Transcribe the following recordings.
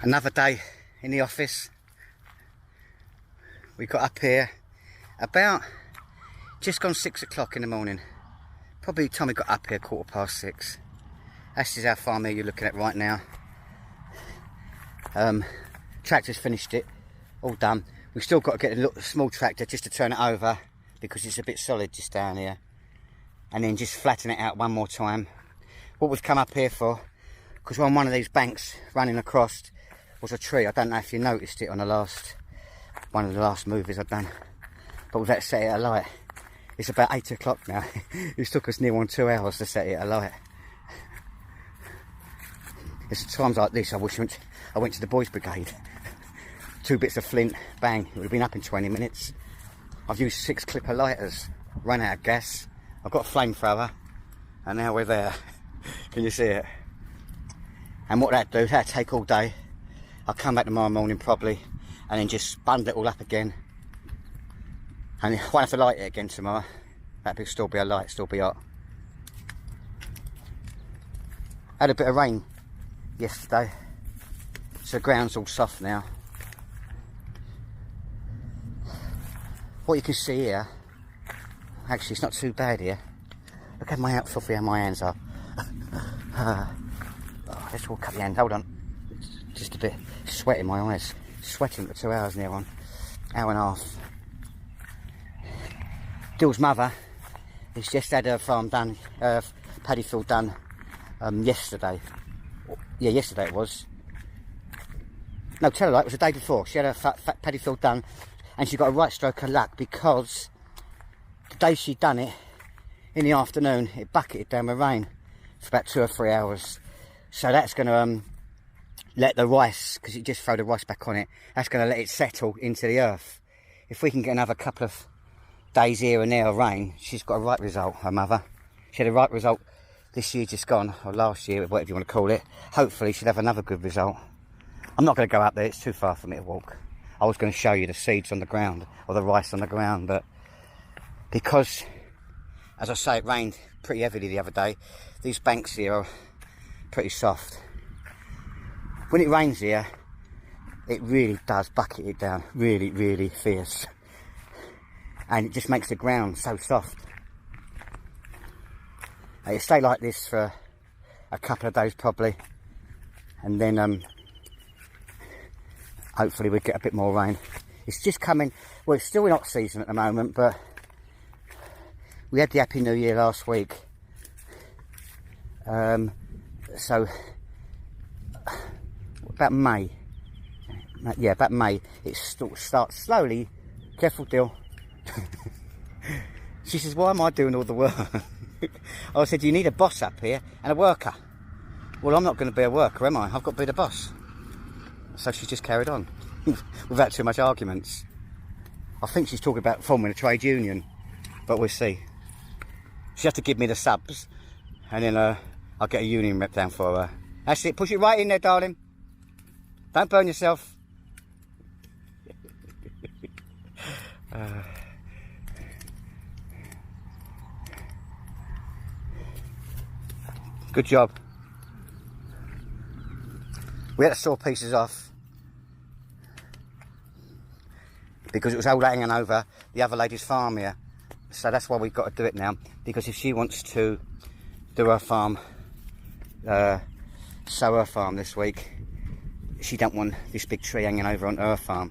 Another day in the office. We got up here about just gone 6 o'clock in the morning. Probably the time we got up here 6:15. This is our farm here you're looking at right now. Tractor's finished it, all done. We've still got to get a little small tractor just to turn it over because it's a bit solid just down here, and then just flatten it out one more time. What we've come up here for, because on one of these banks running across was a tree. I don't know if you noticed it on one of the last movies I've done, but we've had to set it alight. It's about 8 o'clock now. It took us near on 2 hours to set it alight. It's times like this I wish I went to the boys brigade. 2 bits of flint, bang, it would have been up in 20 minutes. I've used 6 clipper lighters, run out of gas. I've got a flamethrower, and now we're there. Can you see it? And what that'd do, that'd take all day. I'll come back tomorrow morning probably, and then just bundle it all up again. And I won't have to light it again tomorrow. That'll still be a light, still be hot. Had a bit of rain yesterday, so the ground's all soft now. What you can see here, actually it's not too bad here. Look at my outfit here, my hands are. Let's walk up the hand, hold on. Just a bit sweat in my eyes. Sweating for 2 hours near on, hour and a half. Dill's mother has just had her farm done, paddy field done yesterday. Yeah, yesterday it was. No, tell her that, it was the day before. She had her paddy field done, and she got a right stroke of luck because the day she'd done it, in the afternoon, it bucketed down with rain for about 2 or 3 hours. So that's going to let the rice, because you just throw the rice back on it, that's going to let it settle into the earth. If we can get another couple of days here and there of rain, she's got a right result, her mother. She had a right result this year just gone, or last year, whatever you want to call it. Hopefully she'll have another good result. I'm not going to go up there, it's too far for me to walk. I was going to show you the seeds on the ground, or the rice on the ground, but because, as I say, it rained pretty heavily the other day, these banks here are pretty soft. When it rains here, it really does bucket it down, really, really fierce. And it just makes the ground so soft. It'll stay like this for a couple of days probably, and then hopefully we'll get a bit more rain. It's just coming, well, it's still in hot season at the moment, but we had the Happy New Year last week. So about May, yeah, about May, it starts slowly. Careful, Dill. She says, why am I doing all the work? I said, you need a boss up here and a worker. Well, I'm not going to be a worker, am I? I've got to be the boss. So she just carried on without too much arguments. I think she's talking about forming a trade union, but we'll see. She has to give me the subs, and then I'll get a union rep down for her. That's it, push it right in there, darling. Don't burn yourself. Good job. We had to saw pieces off because it was all hanging over the other lady's farm here. So that's why we've got to do it now, because if she wants to do her farm, sow her farm this week, she don't want this big tree hanging over on her farm.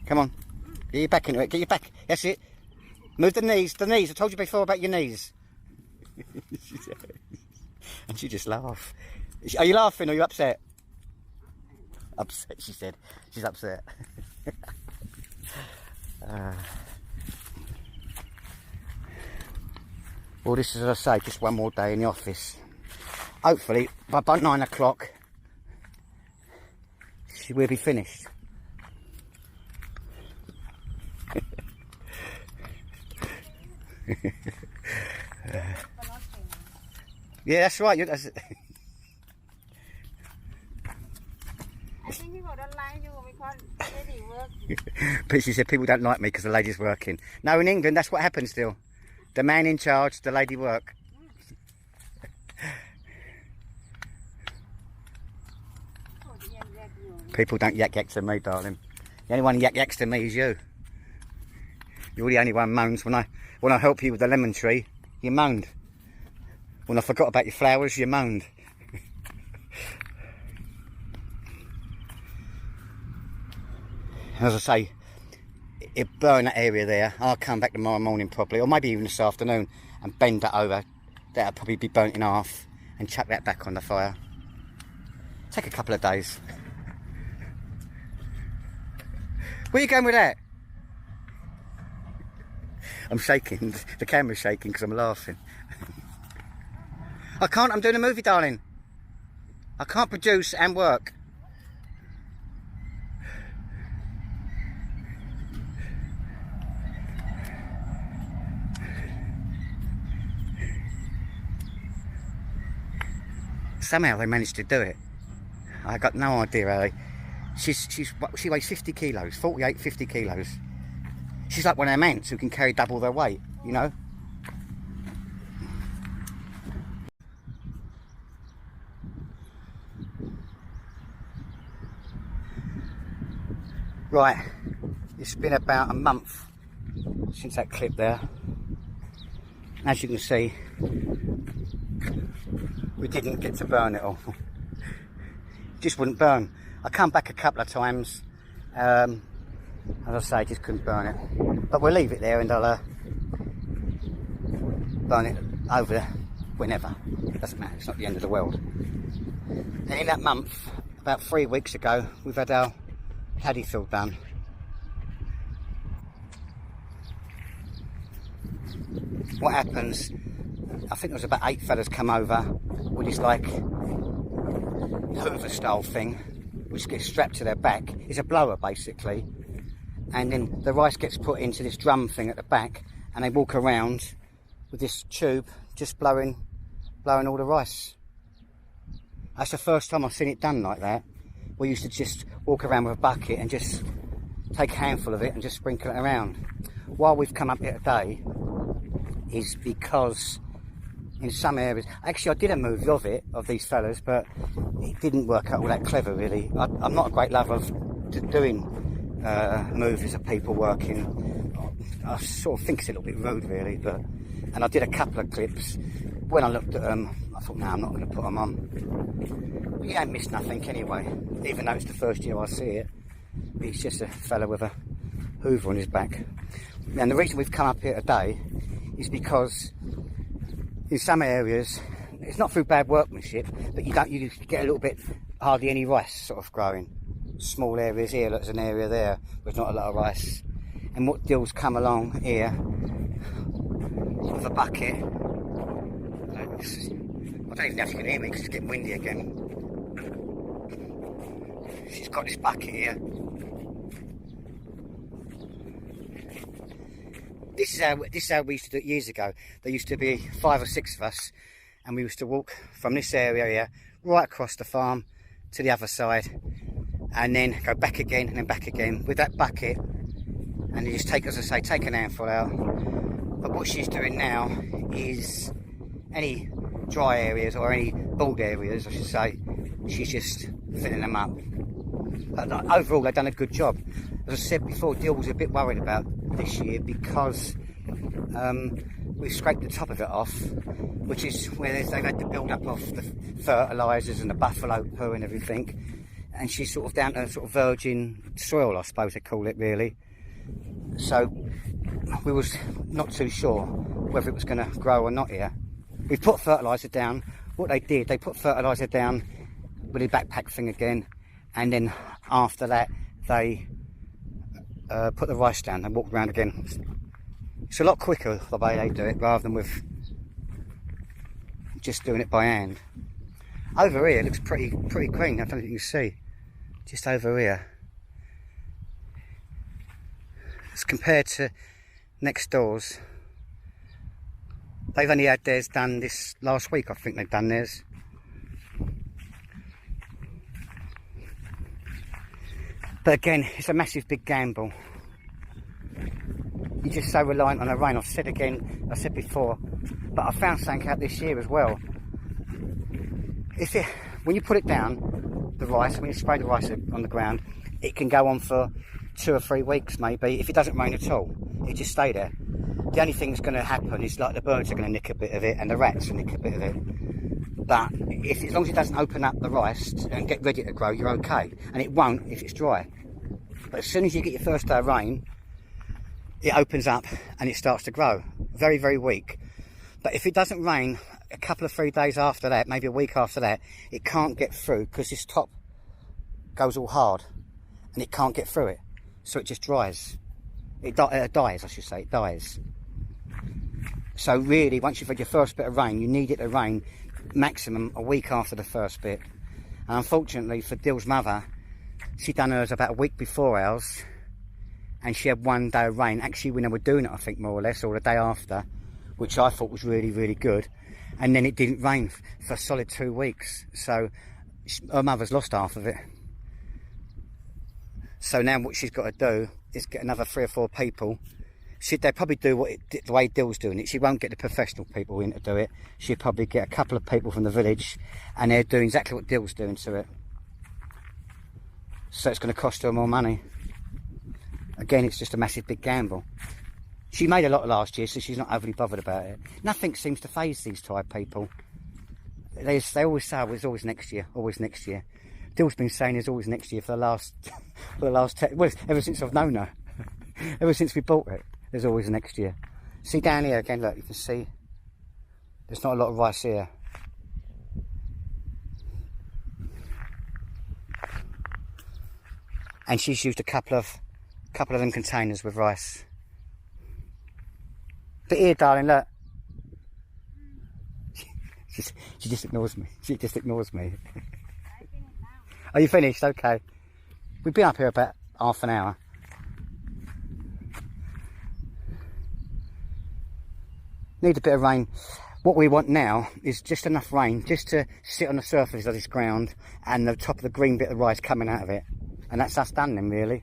Come on, get your back into it, get your back, that's it. Move the knees, I told you before about your knees. And she just laughed. Are you laughing or are you upset? Upset, she said. She's upset. Well, this is, as I say, just one more day in the office. Hopefully, by about 9 o'clock, she will be finished. Yeah, that's right. That's I think people don't like you because lady work. But she said people don't like me because the lady's working. No, in England, that's what happens still. The man in charge, the lady work. People don't yak to me, darling. The only one yaks to me is you. You're the only one moans when I help you with the lemon tree. You moaned. When I forgot about your flowers, you moaned. As I say, it burned that area there. I'll come back tomorrow morning probably, or maybe even this afternoon, and bend that over. That'll probably be burnt in half, and chuck that back on the fire. Take a couple of days. Where are you going with that? I'm shaking. The camera's shaking because I'm laughing. I can't. I'm doing a movie, darling. I can't produce and work. Somehow they managed to do it. I got no idea how they... She weighs 50 kilos, 48, 50 kilos. She's like one of them ants who can carry double their weight, you know? Right, it's been about a month since that clip there. As you can see, we didn't get to burn it all. Just wouldn't burn. I come back a couple of times, as I say, I just couldn't burn it. But we'll leave it there and I'll burn it over whenever. Doesn't matter, it's not the end of the world. And in that month, about 3 weeks ago, we've had our paddy field done. What happens, I think there was about 8 fellas come over with this like Hoover style thing, which gets strapped to their back. It's a blower basically, and then the rice gets put into this drum thing at the back, and they walk around with this tube just blowing all the rice. That's the first time I've seen it done like that. We used to just walk around with a bucket and just take a handful of it and just sprinkle it around. Why we've come up here today is because in some areas, actually I did a movie of these fellas, but it didn't work out all that clever really. I'm not a great lover of doing movies of people working. I sort of think it's a little bit rude really, and I did a couple of clips. When I looked at them, I thought, no, I'm not going to put them on. You don't miss nothing anyway, even though it's the first year I see it. It's just a fella with a Hoover on his back. And the reason we've come up here today is because in some areas, it's not through bad workmanship, but you get a little bit, hardly any rice sort of growing. Small areas here, there's an area there with not a lot of rice. And what deals come along here with a bucket. I don't even know if you can hear me because it's getting windy again. She's got this bucket here. This is how we used to do it years ago. There used to be 5 or 6 of us, and we used to walk from this area here right across the farm to the other side, and then go back again and then back again with that bucket, and you just take, as I say, take an handful out. But what she's doing now is any dry areas or any bald areas, I should say, she's just filling them up. But overall, they've done a good job. As I said before, Dill was a bit worried about this year because we scraped the top of it off, which is where they've had the build up of the fertilisers and the buffalo poo and everything, and she's sort of down to sort of virgin soil, I suppose they call it really. So we was not too sure whether it was going to grow or not here. We put fertiliser down. What they did, they put fertiliser down with a backpack thing again, and then after that they put the rice down and walked around again. It's a lot quicker the way they do it rather than with just doing it by hand. Over here it looks pretty green. I don't know if you can see, just over here, as compared to next doors. They've only had theirs done this last week, I think they've done theirs. But again, it's a massive big gamble. You're just so reliant on the rain. I've said before, but I found something out this year as well. When you put it down, the rice, when you spray the rice on the ground, it can go on for 2 or 3 weeks maybe. If it doesn't rain at all, it just stay there. The only thing that's going to happen is like the birds are going to nick a bit of it and the rats will nick a bit of it. But as long as it doesn't open up the rice and get ready to grow, you're okay. And it won't if it's dry. But as soon as you get your first day of rain, it opens up and it starts to grow. Very, very weak. But if it doesn't rain a couple of 3 days after that, maybe a week after that, it can't get through because this top goes all hard and it can't get through it. So it just dries. It dies, I should say. It dies. So really, once you've had your first bit of rain, you need it to rain maximum a week after the first bit. And unfortunately for Dill's mother, she done hers about a week before ours, and she had 1 day of rain. Actually, when they were doing it, I think more or less, or the day after, which I thought was really, really good. And then it didn't rain for a solid 2 weeks. So her mother's lost half of it. So now what she's got to do is get another 3 or 4 people. They'll probably do the way Dill's doing it. She won't get the professional people in to do it. She'll probably get a couple of people from the village, and they're doing exactly what Dill's doing to it. So it's going to cost her more money. Again, it's just a massive big gamble. She made a lot last year, so she's not overly bothered about it. Nothing seems to faze these Thai people. They always say, oh, it's always next year, always next year. Dill's been saying there's always next year for the last, well, ever since I've known her. Ever since we bought it, there's always next year. See down here again, look, you can see there's not a lot of rice here. And she's used a couple of them containers with rice. But here, darling, look. She just ignores me. She just ignores me. Are you finished? Okay. We've been up here about half an hour. Need a bit of rain. What we want now is just enough rain just to sit on the surface of this ground and the top of the green bit of rice coming out of it. And that's us done then, really.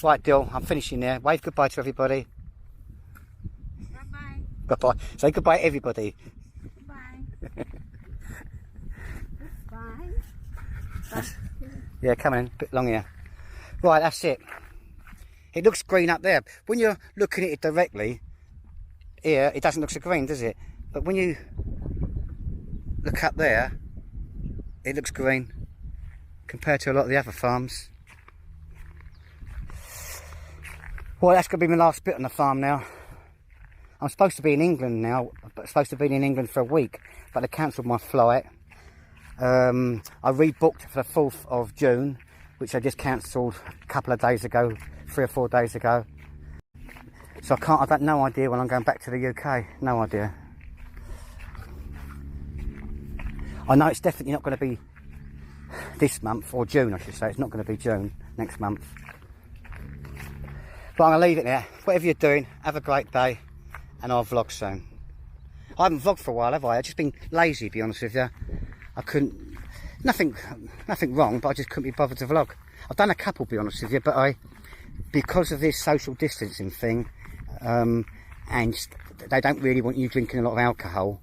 Right, Dill, I'm finishing there. Wave goodbye to everybody. Bye-bye. Goodbye. Say goodbye, everybody. Bye. Bye. Yeah, come in, a bit long here. Right, that's it. It looks green up there. When you're looking at it directly, here, it doesn't look so green, does it? But when you look up there, it looks green compared to a lot of the other farms. Well, that's going to be my last bit on the farm now. I'm supposed to be in England now, but supposed to be in England for a week, but they cancelled my flight. I rebooked for the 4th of June, which I just cancelled a couple of days ago, 3 or 4 days ago. So I've got no idea when I'm going back to the UK. No idea. I know it's definitely not going to be this month, or June I should say. It's not going to be June next month. But I'm going to leave it there. Whatever you're doing, have a great day, and I'll vlog soon. I haven't vlogged for a while, have I? I've just been lazy, to be honest with you. I couldn't, nothing wrong, but I just couldn't be bothered to vlog. I've done a couple, to be honest with you, but because of this social distancing thing, and they don't really want you drinking a lot of alcohol,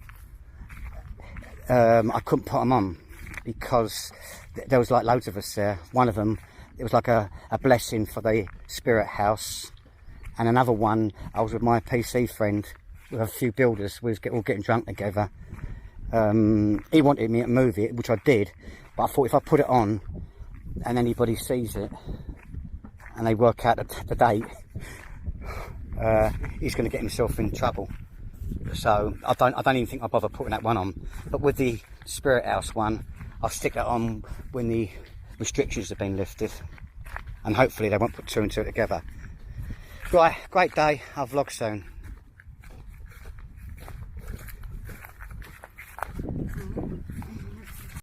I couldn't put them on because there was like loads of us there. One of them, it was like a blessing for the spirit house, and another one, I was with my PC friend with a few builders. We was all getting drunk together. He wanted me to move it, which I did, but I thought if I put it on and anybody sees it and they work out the date, he's going to get himself in trouble. So I don't even think I'll bother putting that one on. But with the Spirit House one, I'll stick that on when the restrictions have been lifted, and hopefully they won't put 2 and 2 together. Right, great day. I'll vlog soon.